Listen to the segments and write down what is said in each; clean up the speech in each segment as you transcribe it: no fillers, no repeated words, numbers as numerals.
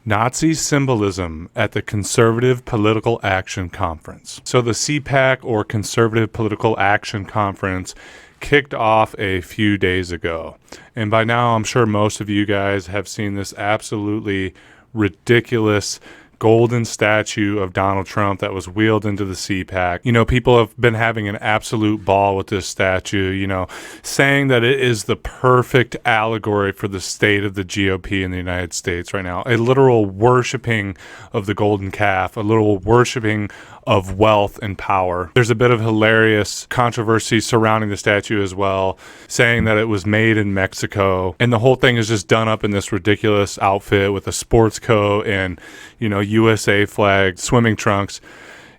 Nazi symbolism at the Conservative Political Action Conference. So the CPAC, or Conservative Political Action Conference, kicked off a few days ago. And by now, I'm sure most of you guys have seen this absolutely ridiculous golden statue of Donald Trump that was wheeled into the CPAC. You know, people have been having an absolute ball with this statue, you know, saying that it is the perfect allegory for the state of the GOP in the United States right now. A literal worshiping of the golden calf, a literal worshiping of wealth and power. There's a bit of hilarious controversy surrounding the statue as well, saying that it was made in Mexico, and the whole thing is just done up in this ridiculous outfit with a sports coat and, you know, USA flag, swimming trunks.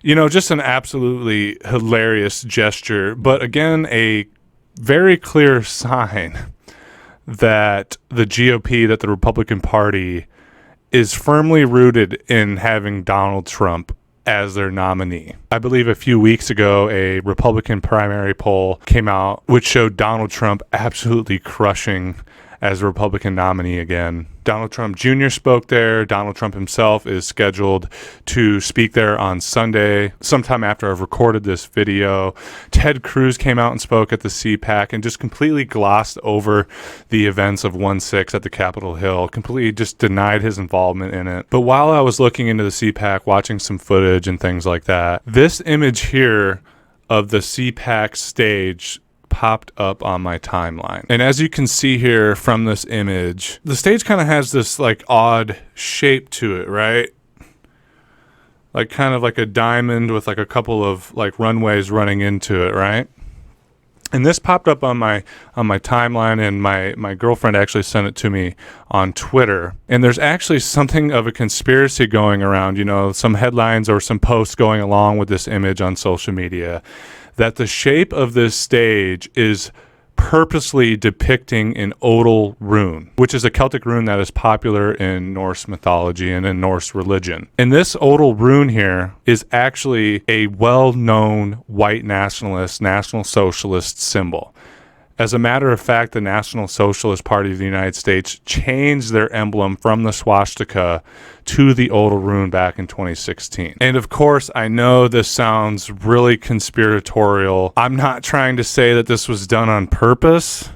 You know, just an absolutely hilarious gesture, but again, a very clear sign that the GOP, that the Republican Party, is firmly rooted in having Donald Trump as their nominee. I believe a few weeks ago, a Republican primary poll came out which showed Donald Trump absolutely crushing as a Republican nominee again. Donald Trump Jr. spoke there. Donald Trump himself is scheduled to speak there on Sunday, sometime after I've recorded this video. Ted Cruz came out and spoke at the CPAC and just completely glossed over the events of 1/6 at the Capitol Hill, completely just denied his involvement in it. But while I was looking into the CPAC, watching some footage and things like that, this image here of the CPAC stage popped up on my timeline. And as you can see here from this image, the stage kind of has this like odd shape to it, right? Like kind of like a diamond with like a couple of like runways running into it, right? And this popped up on my timeline, and my girlfriend actually sent it to me on Twitter. And there's actually something of a conspiracy going around, you know, some headlines or some posts going along with this image on social media, that the shape of this stage is purposely depicting an Odal Rune, which is a Celtic rune that is popular in Norse mythology and in Norse religion. And this Odal Rune here is actually a well-known white nationalist, National Socialist symbol. As a matter of fact, the National Socialist Party of the United States changed their emblem from the swastika to the Odal Rune back in 2016. And of course, I know this sounds really conspiratorial. I'm not trying to say that this was done on purpose,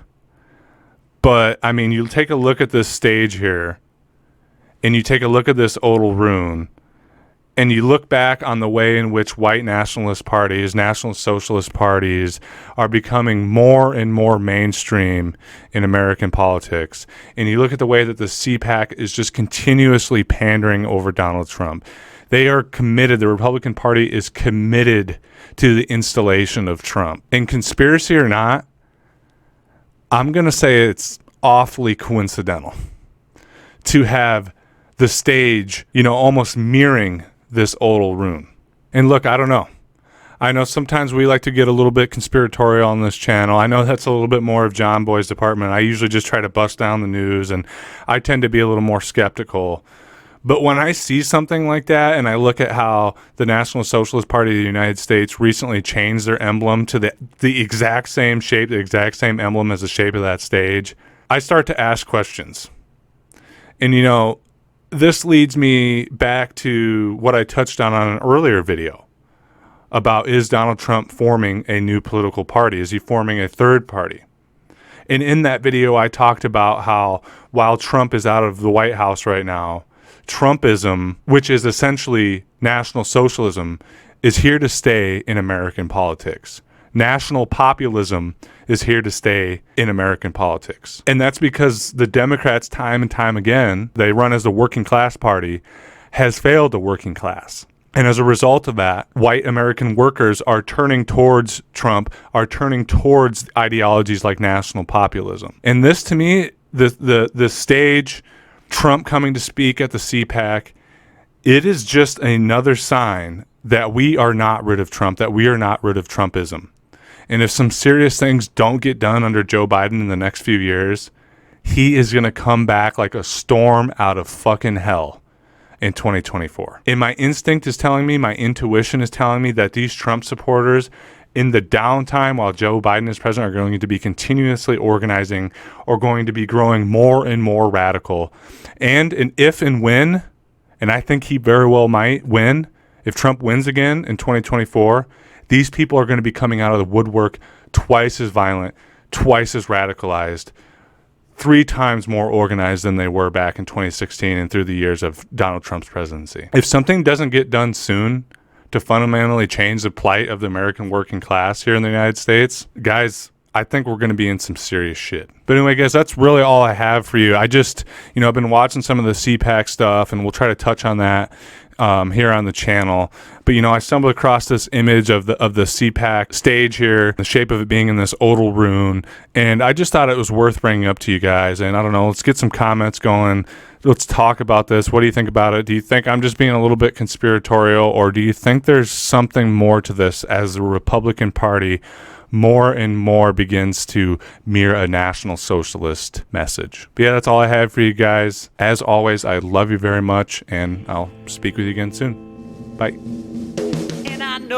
but I mean, you take a look at this stage here, and you take a look at this Odal Rune, and you look back on the way in which white nationalist parties, National Socialist parties, are becoming more and more mainstream in American politics. And you look at the way that the CPAC is just continuously pandering over Donald Trump. They are committed, the Republican Party is committed to the installation of Trump. And conspiracy or not, I'm going to say it's awfully coincidental to have the stage, you know, almost mirroring this Odal Rune. And look, I don't know. I know sometimes we like to get a little bit conspiratorial on this channel. I know that's a little bit more of John Boy's department. I usually just try to bust down the news, and I tend to be a little more skeptical. But when I see something like that, and I look at how the National Socialist Party of the United States recently changed their emblem to the exact same shape, the exact same emblem as the shape of that stage, I start to ask questions. And you know, this leads me back to what I touched on an earlier video about, is Donald Trump forming a new political party? Is he forming a third party? And in that video, I talked about how while Trump is out of the White House right now, Trumpism, which is essentially National Socialism, is here to stay in American politics. National populism is here to stay in American politics. And that's because the Democrats, time and time again, they run as the working class party, has failed the working class. And as a result of that, white American workers are turning towards Trump, are turning towards ideologies like national populism. And this, to me, the stage, Trump coming to speak at the CPAC, it is just another sign that we are not rid of Trump, that we are not rid of Trumpism. And if some serious things don't get done under Joe Biden in the next few years, he is going to come back like a storm out of fucking hell in 2024. And my instinct is telling me, my intuition is telling me that these Trump supporters in the downtime while Joe Biden is president are going to be continuously organizing or going to be growing more and more radical. And if and when And I think he very well might win. If Trump wins again in 2024, these people are going to be coming out of the woodwork twice as violent, twice as radicalized, 3 times more organized than they were back in 2016 and through the years of Donald Trump's presidency. If something doesn't get done soon to fundamentally change the plight of the American working class here in the United States, guys, I think we're going to be in some serious shit. But anyway, guys, that's really all I have for you. I just, I've been watching some of the CPAC stuff, and we'll try to touch on that here on the channel. But, I stumbled across this image of the CPAC stage here, the shape of it being in this Odal Rune, and I just thought it was worth bringing up to you guys. And I don't know, let's get some comments going. Let's talk about this. What do you think about it? Do you think I'm just being a little bit conspiratorial, or do you think there's something more to this as the Republican Party more and more begins to mirror a National Socialist message? But yeah, that's all I have for you guys. As always, I love you very much, and I'll speak with you again soon. Bye. And I know